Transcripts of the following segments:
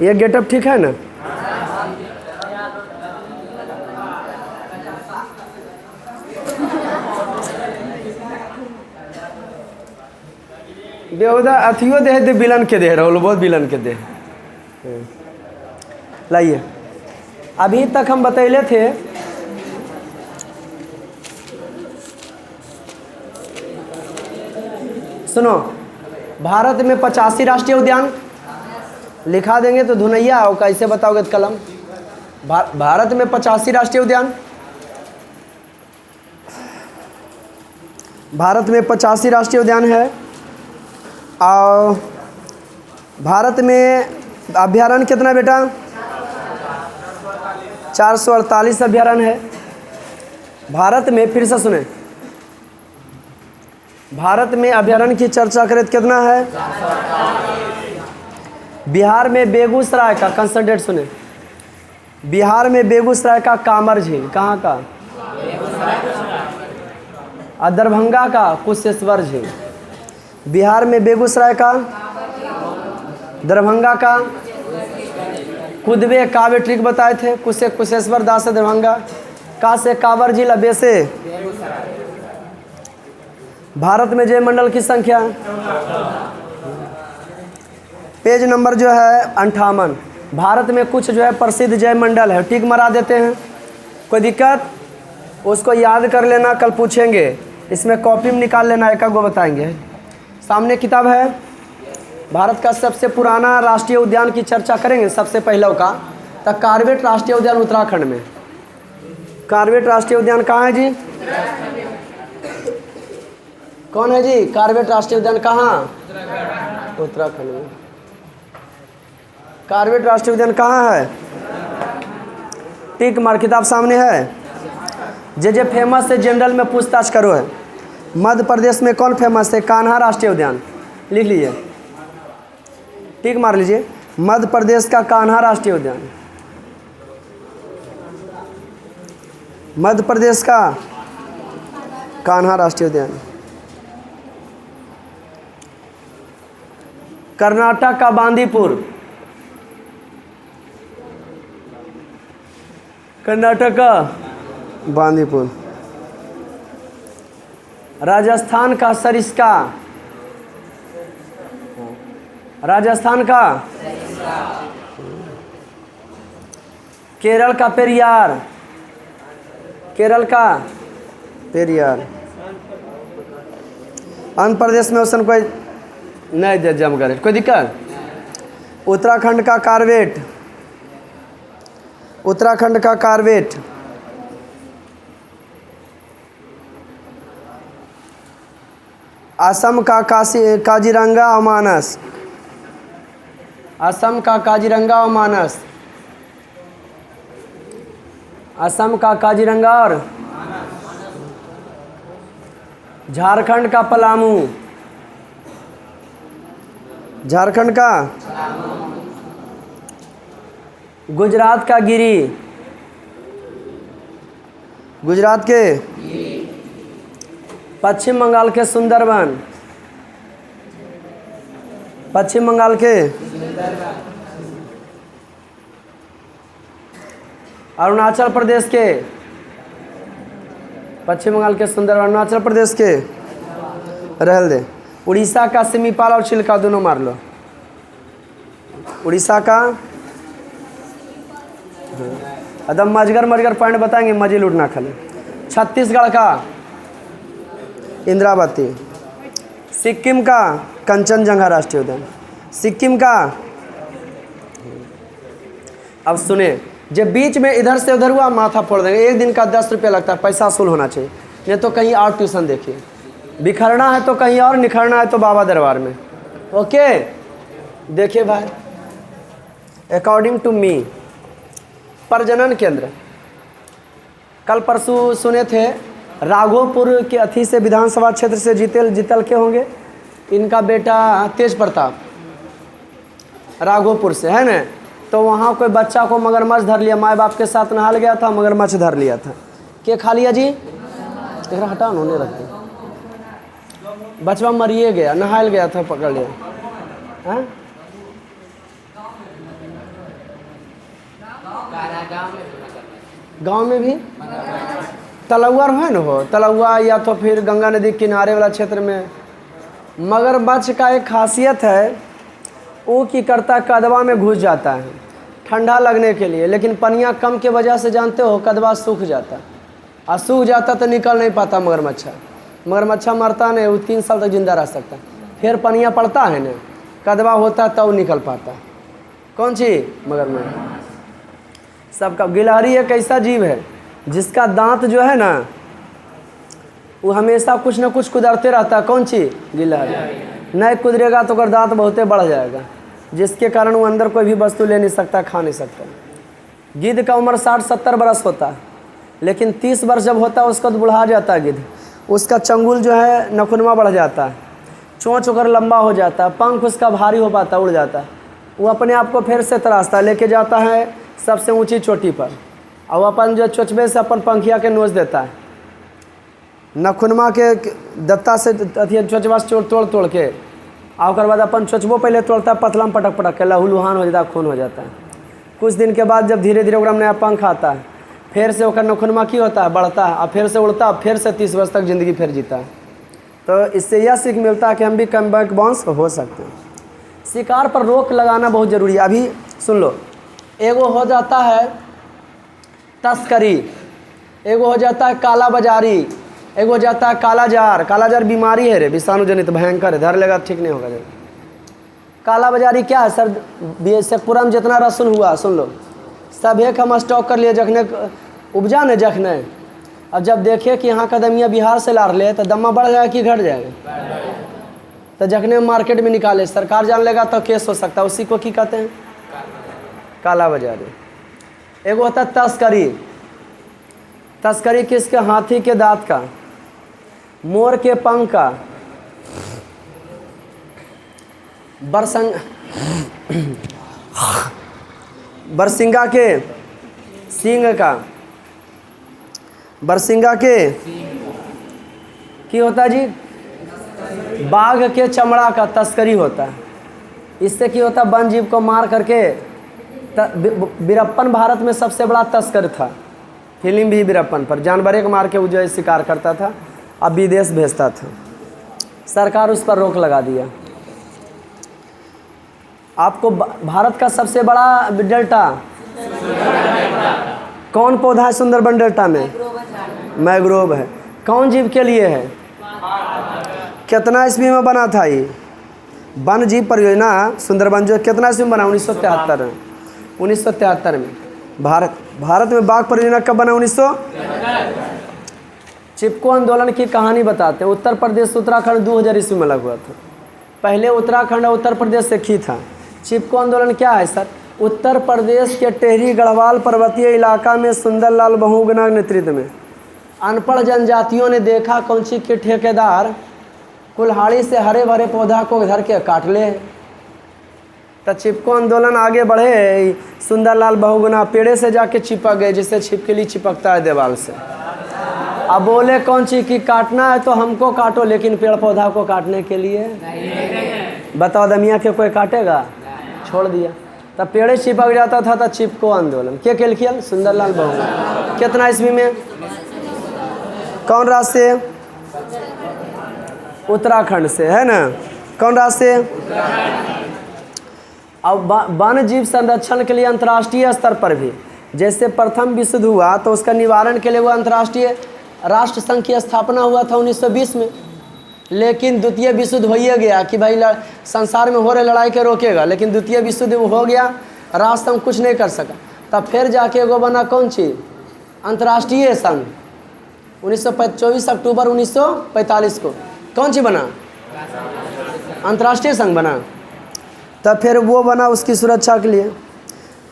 ये गेटअप ठीक है ना? बेहुदा अथियो दे दे बिलन के दे रहो, बहुत बिलन के दे। लाइए, अभी तक हम बतैले थे सुनो, भारत में 85 राष्ट्रीय उद्यान लिखा देंगे तो धुनैया हो, कैसे बताओगे तो कलम। भारत में 85 राष्ट्रीय उद्यान, भारत में 85 राष्ट्रीय उद्यान है। और भारत में अभ्यारण्य कितना बेटा? 448 अभ्यारण्य है भारत में। फिर से सुने, भारत में अभ्यारण्य की चर्चा करें तो कितना है? बिहार में बेगूसराय का, कंसंट्रेट सुने, बिहार में बेगूसराय का कामर झील, कहाँ का? और दरभंगा का कुशेश्वर झील। बिहार में बेगूसराय का, दरभंगा का कुदबे काव्य ट्रिक बताए थे, कुशेश्वर दास से दरभंगा, का से कांवर झील, अबे से। भारत में जय मंडल की संख्या, पेज नंबर जो है 58। भारत में कुछ जो है प्रसिद्ध जय मंडल है, टिक मरा देते हैं, कोई दिक्कत? उसको याद कर लेना, कल पूछेंगे, इसमें कॉपी में निकाल लेना, एक गो बताएंगे। सामने किताब है, भारत का सबसे पुराना राष्ट्रीय उद्यान की चर्चा करेंगे। सबसे पहले का तो कार्बेट राष्ट्रीय उद्यान उत्तराखंड में। कार्बेट राष्ट्रीय उद्यान कहाँ है जी? कौन है जी? कार्बेट राष्ट्रीय उद्यान कहाँ? उत्तराखंड में। कार्बेट राष्ट्रीय उद्यान कहाँ है? टिक मार, किताब सामने है। जे फेमस है जनरल में पूछताछ करो है। मध्य प्रदेश में कौन फेमस है? कान्हा राष्ट्रीय उद्यान, लिख लीजिए, टिक मार लीजिए। मध्य प्रदेश का कान्हा राष्ट्रीय उद्यान, मध्य प्रदेश का कान्हा राष्ट्रीय उद्यान। कर्नाटक का बांदीपुर, कर्नाटक का बांदीपुर। राजस्थान का सरिस्का, राजस्थान का। केरल का पेरियार, केरल का पेरियार। आंध्र प्रदेश में उसने कोई नहीं दे जमकर, कोई दिक्कत? उत्तराखंड का कार्बेट, उत्तराखंड का कार्बेट। असम का काजीरंगा और मानस, असम का काजीरंगा और मानस, असम का काजीरंगा और झारखंड का पलामू, झारखंड का। गुजरात का गिरी, गुजरात के। पश्चिम बंगाल के सुंदरबन, पश्चिम बंगाल के। अरुणाचल प्रदेश के, पश्चिम बंगाल के सुंदरबन, अरुणाचल प्रदेश के। रहल दे। उड़ीसा का सिमीपाल और चिल्का दोनों मार लो। उड़ीसा का एकदम मजगर मजगर पॉइंट बताएंगे, मजे लूटना खाली। छत्तीसगढ़ का इंद्रावती। सिक्किम का कंचनजंगा राष्ट्रीय उद्यान, सिक्किम का। अब सुने, जब बीच में इधर से उधर हुआ माथा फोड़ देंगे। एक दिन का 10 रुपये लगता है, पैसा वसूल होना चाहिए, नहीं तो कहीं और ट्यूशन देखिए। बिखरना है तो कहीं और, निखरना है तो बाबा दरबार में। ओके, देखिए भाई, अकॉर्डिंग टू मी प्रजनन केंद्र, कल परसों सुने थे राघोपुर के अथी से विधानसभा क्षेत्र से जीतल के होंगे, इनका बेटा तेज प्रताप, राघोपुर से है ना। तो वहाँ कोई बच्चा को मगरमच्छ धर लिया, माँ बाप के साथ नहाल गया था, मगरमच्छ धर लिया था। क्या खा लिया जी? एक हटा उन्होंने रखते, बचवा मरिए गया, नहाल गया था, पकड़ लिया। हाँ गांव में भी तलौआ है ना, हो तलौआ या तो फिर गंगा नदी किनारे वाला क्षेत्र में मगरमच्छ का एक खासियत है, वो की करता कदवा में घुस जाता है ठंडा लगने के लिए, लेकिन पनिया कम के वजह से जानते हो कदवा सूख जाता, और सूख जाता तो निकल नहीं पाता मगरमच्छा मरता नहीं, वो 3 साल तक जिंदा रह सकता। फिर पनिया पड़ता है ना, कदवा होता तब तो निकल पाता। कौन सी? मगरमच्छ। सबका गिलहरी एक ऐसा जीव है जिसका दांत जो है ना वो हमेशा कुछ ना कुछ कुदरते रहता है। कौन सी? गिलहरी। नहीं कुदरेगा तो दांत बहुते बढ़ जाएगा, जिसके कारण वो अंदर कोई भी वस्तु ले नहीं सकता, खा नहीं सकता। गिद्ध का उम्र 60-70 बरस होता है, लेकिन 30 वर्ष जब होता है उसका तो बुढ़ा जाता है गिद्ध। उसका चंगुल जो है नखुनमा बढ़ जाता है, चोंच होकर लंबा हो जाता है, पंख उसका भारी हो पाता, उड़ जाता है। वो अपने आप को फिर से तराशता, लेके जाता है सबसे ऊंची चोटी पर, और अपन जो चोचबे से अपन पंखिया के नोच देता है, नखुनमा के दत्ता से अथी चोचबा से तोड़ के, और बाद अपन चोचबो पहले तोड़ता है, पतला में पटक के लहूलुहान हो जाता है, खून हो जाता है। कुछ दिन के बाद जब धीरे धीरे ओकरा में नया पंख आता है, फिर से ओकर नखुनमा की होता है, बढ़ता है, और फिर से उड़ता है, फिर से 30 वर्ष तक ज़िंदगी फिर जीता है। तो इससे यह सीख मिलता है कि हम भी कम बैक बाउंस हो सकते हैं। शिकार पर रोक लगाना बहुत ज़रूरी है। अभी सुन लो, एगो हो जाता है तस्करी, एगो हो जाता है काला बाजारी, एगो हो जाता है कालाजार। कालाजार बीमारी है रे, विषाणु जनित भयंकर है, धर लेगा ठीक नहीं होगा। काला बाजारी क्या है सर? शेखपुरा में जितना रसुन हुआ सुन लो, सब एक हम स्टॉक कर लिए, जखने उपजा ने जखने, अब जब देखे कि यहाँ का दमिया बिहार से ला रहे तो दमा बढ़ जाएगा कि घट जाएगा, तो जखने मार्केट में निकाले सरकार जान लेगा तो केस हो सकता है। उसी को की कहते हैं? काला बाजारी। एगो होता है तस्करी। तस्करी किसके? हाथी के दांत का, मोर के पंख का, बरसिंगा के सींग का, बरसिंगा के की होता है जी? बाघ के चमड़ा का तस्करी होता है। इससे क्या होता है? वन जीव को मार करके वीरप्पन भारत में सबसे बड़ा तस्कर था, फिल्म भी वीरप्पन पर, जानवरे को मार के वो जो है शिकार करता था, अब विदेश भेजता था। सरकार उस पर रोक लगा दिया। आपको भारत का सबसे बड़ा डेल्टा कौन पौधा है? सुंदरबन डेल्टा में मैंग्रोव है। कौन जीव के लिए है? कितना ईस्वी में बना था ये वन जीव परियोजना सुंदरबन? जो कितना ईस्वी में बना? 1973 में। 1973 में भारत में बाघ परियोजना कब बना? 1900। चिपको आंदोलन की कहानी बताते हैं। उत्तर प्रदेश उत्तराखंड 2000 ईस्वी में लगा हुआ था। पहले उत्तराखंड और उत्तर प्रदेश से ही था। चिपको आंदोलन क्या है सर? उत्तर प्रदेश के टेहरी गढ़वाल पर्वतीय इलाका में सुंदरलाल बहुगुणा नेतृत्व में अनपढ़ जनजातियों ने देखा कौन सी के ठेकेदार कुल्हाड़ी से हरे भरे पौधा को धर के काट ले, तो चिपको आंदोलन आगे बढ़े। सुंदरलाल बहुगुणा पेड़े से जाके चिपक गए, जिससे छिपकली चिपकता है दीवार से। अब बोले कौन सी की काटना है तो हमको काटो, लेकिन पेड़ पौधा को काटने के लिए बताओ दमिया के कोई काटेगा? छोड़ दिया। तब पेड़े चिपक जाता था। तो चिपको आंदोलन के केलखियल? सुंदरलाल बहुगुणा। कितना ईस्वी में? कौन राज्य से? उत्तराखंड से, है ना? कौन राज्य से? अब वन जीव संरक्षण के लिए अंतर्राष्ट्रीय स्तर पर भी, जैसे प्रथम विश्व युद्ध हुआ तो उसका निवारण के लिए वो अंतर्राष्ट्रीय राष्ट्र संघ की स्थापना हुआ था 1920 में। लेकिन द्वितीय विश्व युद्ध हो ही गया कि भाई संसार में हो रहे लड़ाई के रोकेगा, लेकिन द्वितीय विश्व युद्ध हो गया, राष्ट्र संघ कुछ नहीं कर सका। तब फिर जाके वो बना कौन सी? अंतर्राष्ट्रीय संघ। 24 अक्टूबर 1945 को कौन सी बना? अंतर्राष्ट्रीय संघ बना। तब फिर वो बना उसकी सुरक्षा के लिए।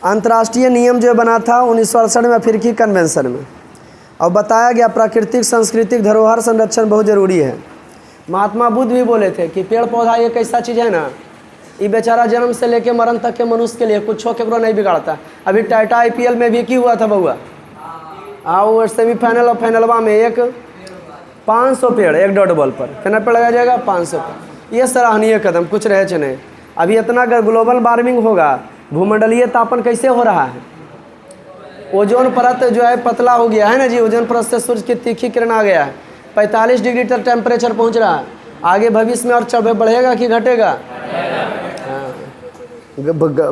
अंतर्राष्ट्रीय नियम जो बना था 1968 में अफ्रीकी कन्वेंशन में, और बताया गया प्राकृतिक सांस्कृतिक धरोहर संरक्षण बहुत ज़रूरी है। महात्मा बुद्ध भी बोले थे कि पेड़ पौधा एक ऐसा चीज़ है ना, ये बेचारा जन्म से लेके मरण तक के मनुष्य के लिए कुछ केकरो नहीं बिगाड़ता। अभी टाटा IPL में भी की हुआ था बउआ, और सेमीफाइनल और फाइनलवा में एक 500 पेड़ एक डॉट बॉल पर कितना पेड़ लगाया जाएगा? 500 पेड़। ये सराहनीय कदम, कुछ रहे च नहीं। अभी इतना ग्लोबल वार्मिंग होगा, भूमंडलीय तापन कैसे हो रहा है, ओजोन परत जो है पतला हो गया है ना जी, ओजोन परत से सूर्य की तीखी किरण आ गया है, 45 डिग्री तक टेम्परेचर पहुंच रहा है। आगे भविष्य में और बढ़ेगा कि घटेगा?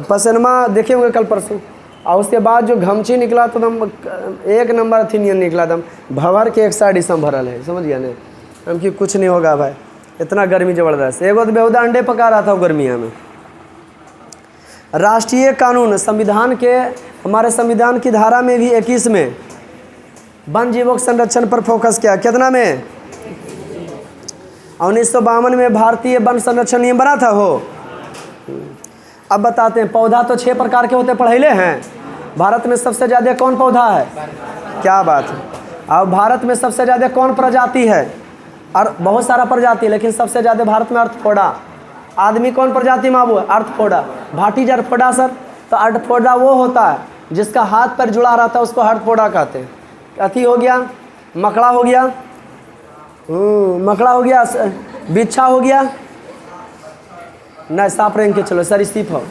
पसनमा देखे होंगे कल परसों। और उसके बाद जो घमची निकला तो एकदम एक नंबर अथीनियन निकला, एकदम भवर के एक साइड इसम भरल है, समझ गया ने हम कि कुछ नहीं होगा भाई, इतना गर्मी ज़बरदस्त। एगो तो बेहुदा अंडे पका रहा था गर्मिया में। राष्ट्रीय कानून संविधान के, हमारे संविधान की धारा में भी 21 में वन जीवों के संरक्षण पर फोकस किया। कितना में? 1952 में भारतीय वन संरक्षण नियम बना था हो। अब बताते हैं, पौधा तो 6 प्रकार के होते पढ़ेले हैं। भारत में सबसे ज़्यादा कौन पौधा है? क्या बात है। अब भारत में सबसे ज़्यादा कौन प्रजाति है? और बहुत सारा प्रजाति, लेकिन सबसे ज़्यादा भारत में अर्थफोड़ा। आदमी कौन प्रजाति में वो? अर्थफोड़ा। भाटी अर्थफोड़ा सर। तो अर्थफोड़ा वो होता है जिसका हाथ पर जुड़ा रहता है, उसको अर्थफोड़ा कहते हैं। अथी हो गया, मकड़ा हो गया, मकड़ा हो गया, बिच्छा हो गया, नहीं साफ रेंग के चलो सर, स्टिफ हो।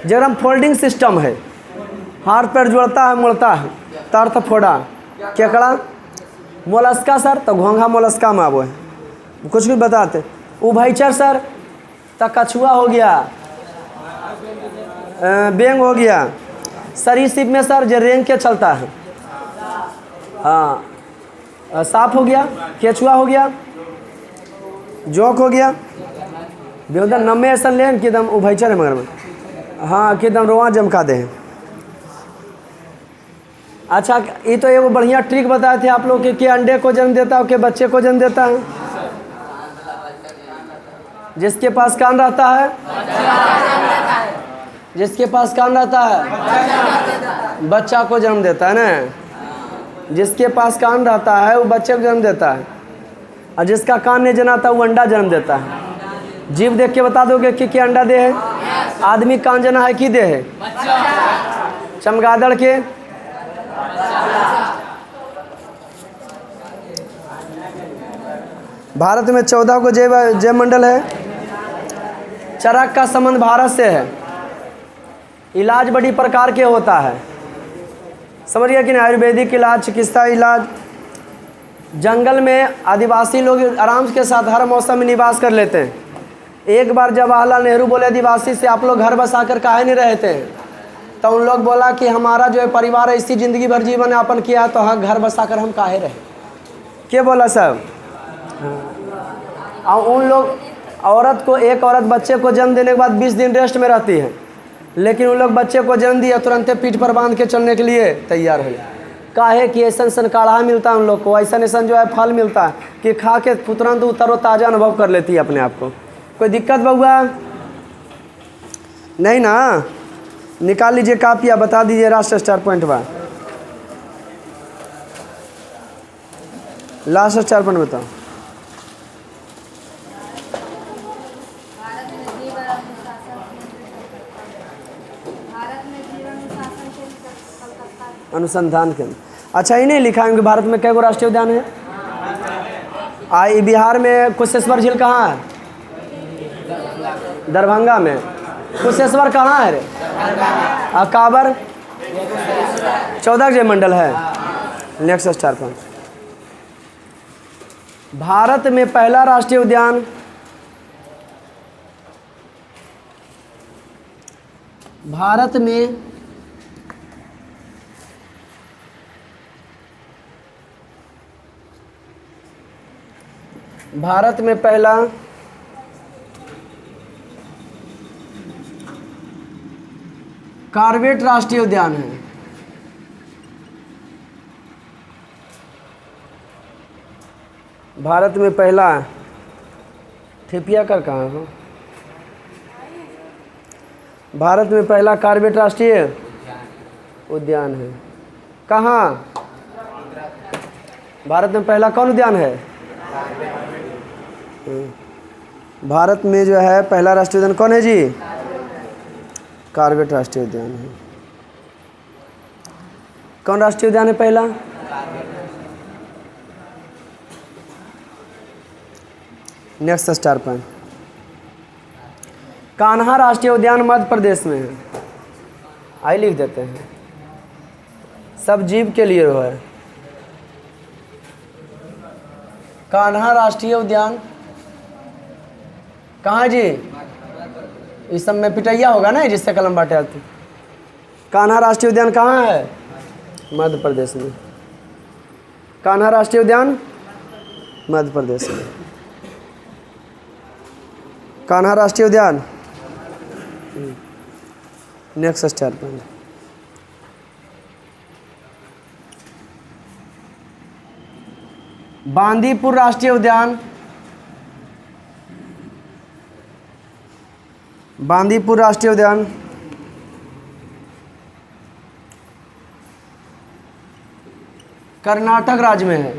जब फोल्डिंग सिस्टम है, हाथ पैर जुड़ता है मुड़ता है, तो अर्थफोड़ा। केकड़ा, मोलस्का सर, तो घोंघा मोलस्का में वो है। कुछ भी बताते। उभयचर सर, तो कछुआ हो गया, बेंग हो गया। सरीसृप में सर जो रेंग के चलता है, हाँ, सांप हो गया, केचुआ हो गया, जोक हो गया। बेहुदा नमे ऐसा लें कि एकदम उभयचर है मगर में, हाँ कि एकदम रोआ जमका दे। अच्छा, ये तो एगो बढ़िया ट्रिक बताए थे आप लोग कि अंडे को जन्म देता है कि बच्चे को जन्म देता है? जिसके पास कान रहता है, जिसके पास कान रहता है बच्चा को जन्म देता है ना। जिसके पास कान रहता है वो बच्चे को जन्म देता है, और जिसका कान नहीं जनाता वो अंडा जन्म देता है। जीव देख के बता दोगे कि अंडा दे है? आदमी कान जना है कि दे है? चमगादड़ के? भारत में 14 को जैव मंडल है। चरक का संबंध भारत से है। इलाज बड़ी प्रकार के होता है, समझ गया कि नहीं? आयुर्वेदिक इलाज, चिकित्सा इलाज। जंगल में आदिवासी लोग आराम के साथ हर मौसम में निवास कर लेते हैं। एक बार जवाहरलाल नेहरू बोले आदिवासी से, आप लोग घर बसा कर काहे नहीं रहते हैं? तो उन लोग बोला कि हमारा जो है परिवार इसी ज़िंदगी भर जीवन यापन किया है, तो हाँ घर बसा कर हम काहे रहे। क्या बोला सब? और उन लोग, औरत को, एक औरत बच्चे को जन्म देने के बाद 20 दिन रेस्ट में रहती है, लेकिन उन लोग बच्चे को जन्म दिया तुरंत पीठ पर बांध के चलने के लिए तैयार हो। काहे कि ऐसा काढ़ा मिलता है उन लोग को, ऐसा जो है फल मिलता है कि खा के तुरंत तरोताज़ा अनुभव कर लेती है अपने आप को। कोई दिक्कत बउआ नहीं ना? निकाल लीजिए कापिया, बता दीजिए लास्ट स्टार पॉइंट बा, लास्ट स्टार पॉइंट बताओ। अनुसंधान केंद्र। अच्छा, ये नहीं लिखा है कि भारत में कई गो राष्ट्रीय उद्यान है? बिहार में कुशेश्वर झील कहाँ है? दरभंगा में। कुशेश्वर कहाँ है रे? काबर 14 जैव मंडल है। Next star point. भारत में पहला राष्ट्रीय उद्यान, भारत में पहला कॉर्बेट राष्ट्रीय उद्यान है। भारत में पहला ठेपिया कर कहाँ हो? भारत में पहला कॉर्बेट राष्ट्रीय उद्यान है। कहाँ? भारत में पहला कौन उद्यान है? भारत में जो है पहला राष्ट्रीय उद्यान कौन है जी? कॉर्बेट राष्ट्रीय उद्यान है। कौन राष्ट्रीय उद्यान है पहला? Next star point. कान्हा राष्ट्रीय उद्यान मध्य प्रदेश में है। आई लिख देते हैं। सब जीव के लिए है। कान्हा राष्ट्रीय उद्यान कहाँ है जी? इस सब में पिटैया होगा ना जिससे कलम बांटे आती। कान्हा राष्ट्रीय उद्यान कहाँ है? मध्य प्रदेश में। कान्हा राष्ट्रीय उद्यान मध्य प्रदेश में। कान्हा राष्ट्रीय उद्यान नेक्स्ट स्टार पॉइंट। बांदीपुर राष्ट्रीय उद्यान, बांदीपुर राष्ट्रीय उद्यान कर्नाटक राज्य में है।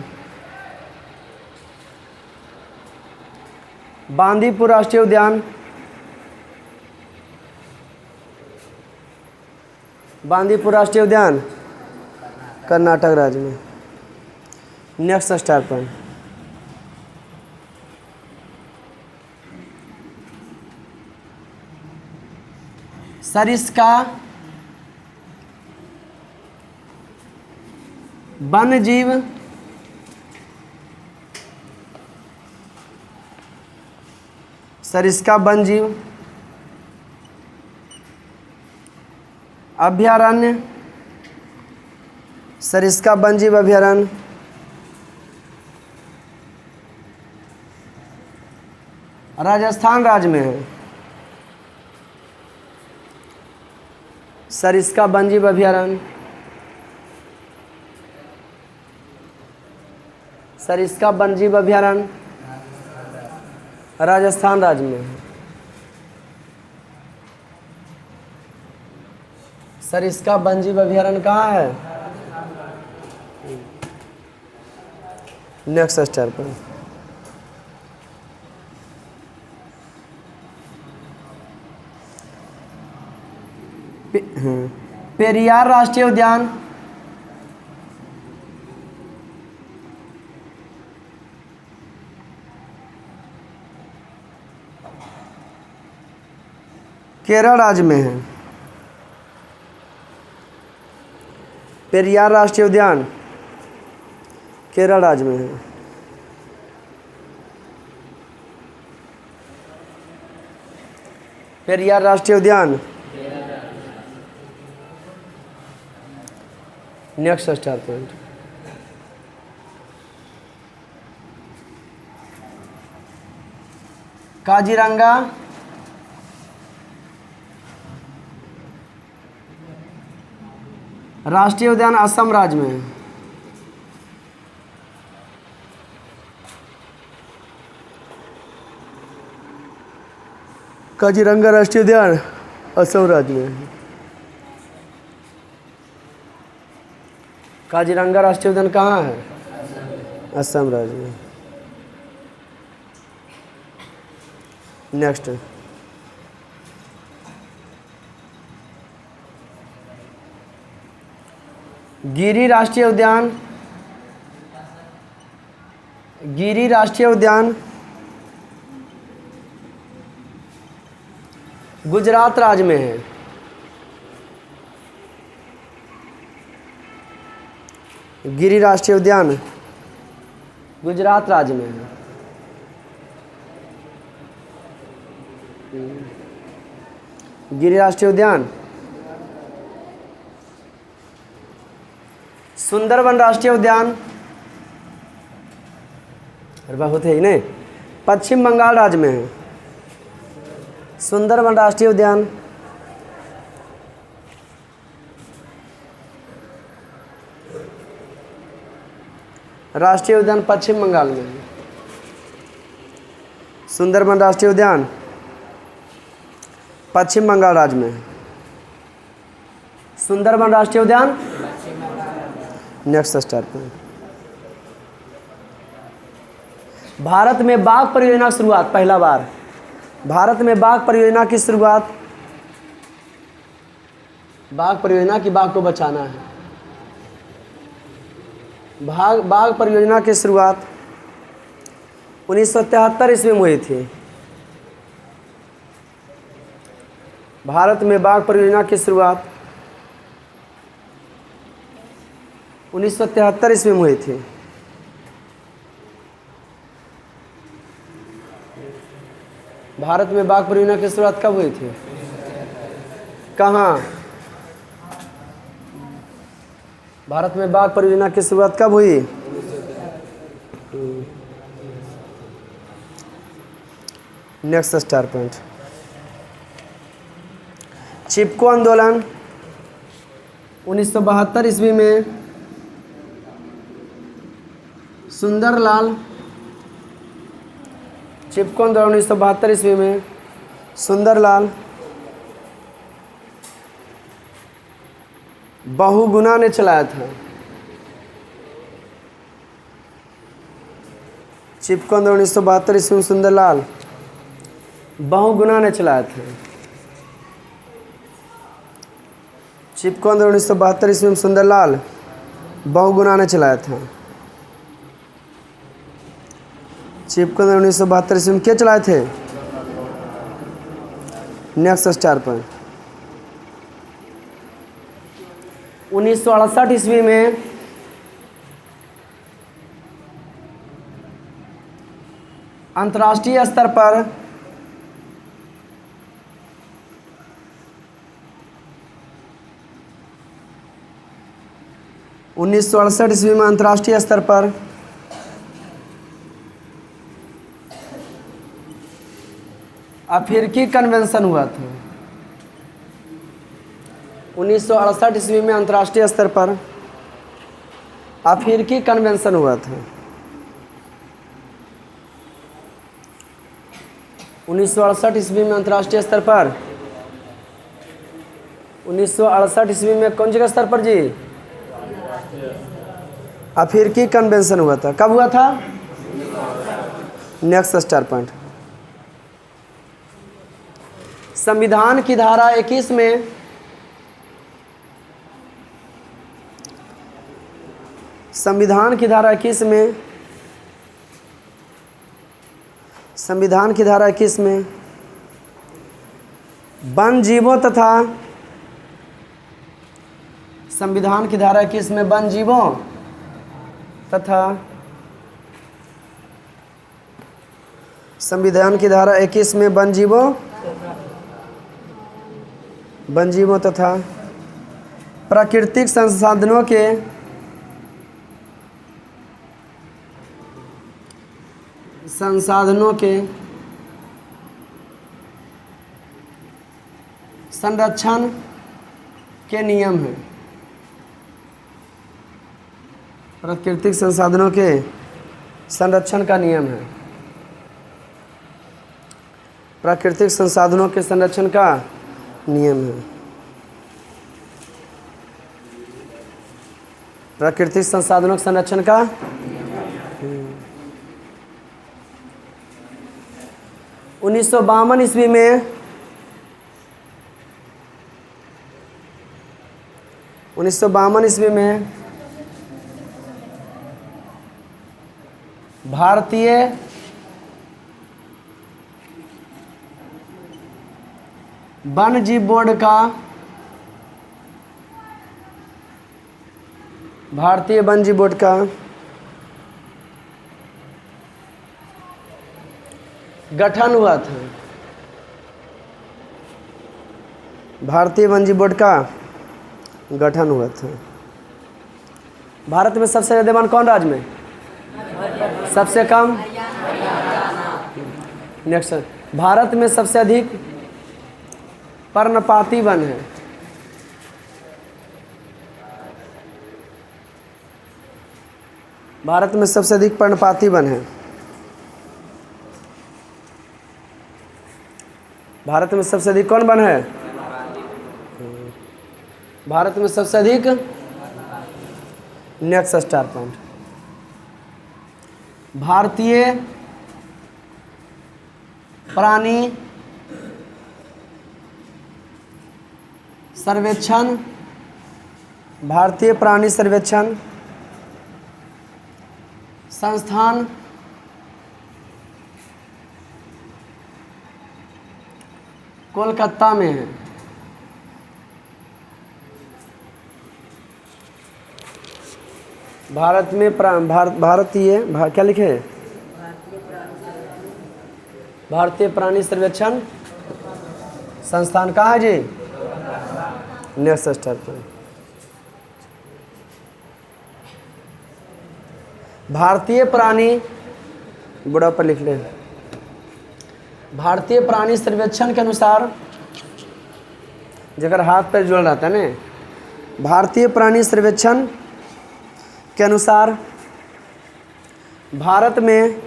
बांदीपुर राष्ट्रीय उद्यान, बांदीपुर राष्ट्रीय उद्यान कर्नाटक राज्य में। Next star point. सरिस्का वन्य जीव सरिस्का वन्य जीव अभयारण्य, सरिस्का वन्य जीव अभयारण्य राजस्थान राज्य में है। सरिस्का वन्य जीव अभयारण्य, सरिस्का वन्य जीव अभयारण्य राजस्थान राज्य में है। सरिस्का वन्य जीव अभयारण्य कहाँ है? नेक्स्ट स्टार पर। पेरियार राष्ट्रीय उद्यान, केरल राज्य में है। पेरियार राष्ट्रीय उद्यान केरल राज्य में है। पेरियार राष्ट्रीय उद्यान नेक्स्ट स्टार पॉइंट। काजीरंगा राष्ट्रीय उद्यान असम राज्य में है। काजीरंगा राष्ट्रीय उद्यान असम राज्य में है। काजीरंगा राष्ट्रीय उद्यान कहाँ है? असम राज्य में। नेक्स्ट गिरी राष्ट्रीय उद्यान, गिरी राष्ट्रीय उद्यान गुजरात राज्य में है। गिरी राष्ट्रीय उद्यान गुजरात राज्य में है। गिरी राष्ट्रीय उद्यान सुंदरवन राष्ट्रीय उद्यान बहुत है ही नहीं, पश्चिम बंगाल राज्य में है। सुंदरवन राष्ट्रीय उद्यान राष्ट्रीय उद्यान पश्चिम बंगाल में है। सुंदरवन राष्ट्रीय उद्यान पश्चिम बंगाल राज्य में है। सुंदरवन राष्ट्रीय उद्यान नेक्स्ट स्टार पर। भारत में बाघ परियोजना की शुरुआत पहला बार। भारत में बाघ परियोजना की शुरुआत, बाघ परियोजना की बाघ को बचाना है। बाघ परियोजना की शुरुआत 1973 ईस्वी में हुई थी। भारत में बाघ परियोजना की शुरुआत 1973 ईस्वी में हुई थी। भारत में बाघ परियोजना की शुरुआत कब हुई थी? कहाँ? भारत में बाघ परियोजना की शुरुआत कब हुई? Next star point. चिपको आंदोलन 1972 ईस्वी में सुंदरलाल, चिपको आंदोलन 1972 ईस्वी में सुंदरलाल बहुगुणा ने चलाया था। चिपको आंदोलन 1972 ईस्वी में सुंदरलाल बहुगुणा ने चलाया था। चिपको आंदोलन 1972 ईस्वी में सुंदरलाल बहुगुणा ने चलाया था। चिपको आंदोलन 1972 ईस्वी में क्या चलाए थे? Next star point. 1968 ईस्वी में अंतर्राष्ट्रीय स्तर पर ईस्वी में अंतर्राष्ट्रीय स्तर पर अफ्रीकी कन्वेंशन हुआ था। 1968 ईस्वी में अंतर्राष्ट्रीय स्तर पर अफ्रीकी कन्वेंशन हुआ था। 1968 ईस्वी में अंतर्राष्ट्रीय स्तर पर 1968 ईस्वी में कौन सी स्तर पर जी? अफ्रीकी कन्वेंशन हुआ था। कब हुआ था? Next star point. संविधान की धारा 21 में संविधान की धारा 21 में संविधान की धारा 21 में वन जीवों तथा संविधान की धारा 21 में वन जीवों तथा संविधान की धारा 21 में वन जीवों तथा प्राकृतिक संसाधनों के संरक्षण के नियम हैं। प्राकृतिक संसाधनों के संरक्षण का नियम है। प्राकृतिक संसाधनों के संरक्षण का नियम है। प्राकृतिक संसाधनों के संरक्षण का 1952 ईस्वी में 1952 ईस्वी में भारतीय वन जीव बोर्ड का गठन हुआ था। भारतीय वन जीव बोर्ड का गठन हुआ था। भारत में सबसे ज़्यादा वन कौन राज्य में? सबसे कम? नेक्स्ट, भारत में सबसे अधिक पर्णपाती वन है। भारत में सबसे अधिक पर्णपाती वन है। भारत में सबसे अधिक कौन वन है? भारत में सबसे अधिक। Next star point. भारतीय प्राणी सर्वेक्षण संस्थान कोलकाता में है। भारत में भारतीय क्या लिखे हैं? भारतीय प्राणी सर्वेक्षण संस्थान कहाँ है जी? नेक्स्ट स्टार पर। भारतीय प्राणी बुढ़ा पर लिख ले। भारतीय प्राणी सर्वेक्षण के अनुसार, जगह हाथ पर जुड़ रहता है ना, भारतीय प्राणी सर्वेक्षण के अनुसार भारत में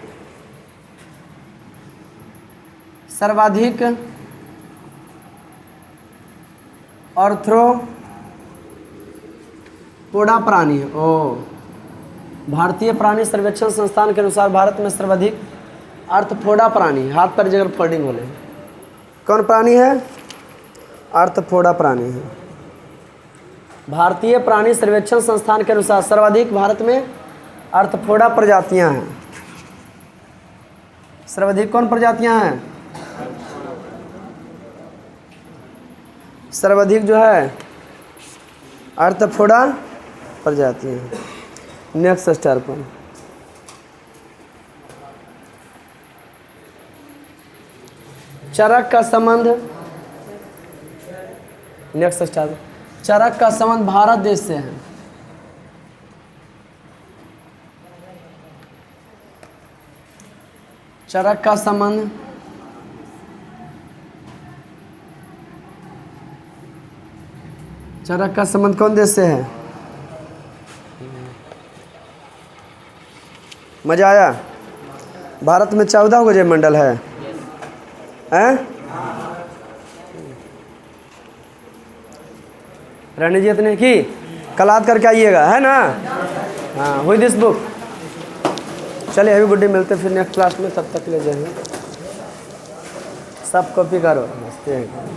सर्वाधिक आर्थ्रोपोडा प्राणी है। ओ, भारतीय प्राणी सर्वेक्षण संस्थान के अनुसार भारत में सर्वाधिक आर्थ्रोपोडा प्राणी, हाथ पर जगह फोल्डिंग बोले, कौन प्राणी है? आर्थ्रोपोडा प्राणी है। भारतीय प्राणी सर्वेक्षण संस्थान के अनुसार सर्वाधिक भारत में आर्थ्रोपोडा प्रजातियां हैं। सर्वाधिक कौन प्रजातियां हैं? सर्वाधिक जो है आर्थ्रोपोडा प्रजातियां हैं। नेक्स्ट स्टार पर। चरक का संबंध, नेक्स्ट स्टार, चरक का संबंध भारत देश से है। चरक का संबंध कौन देश से है? मजा आया? भारत में 14 गो मंडल है, हैं? रणजीत ने की कल याद करके आइएगा, है ना? हाँ, हुई दिस बुक। चलिए हैवी गुड डे, मिलते फिर नेक्स्ट क्लास में, तब तक ले जाएंगे। सब कॉपी करो, मस्ते हैं।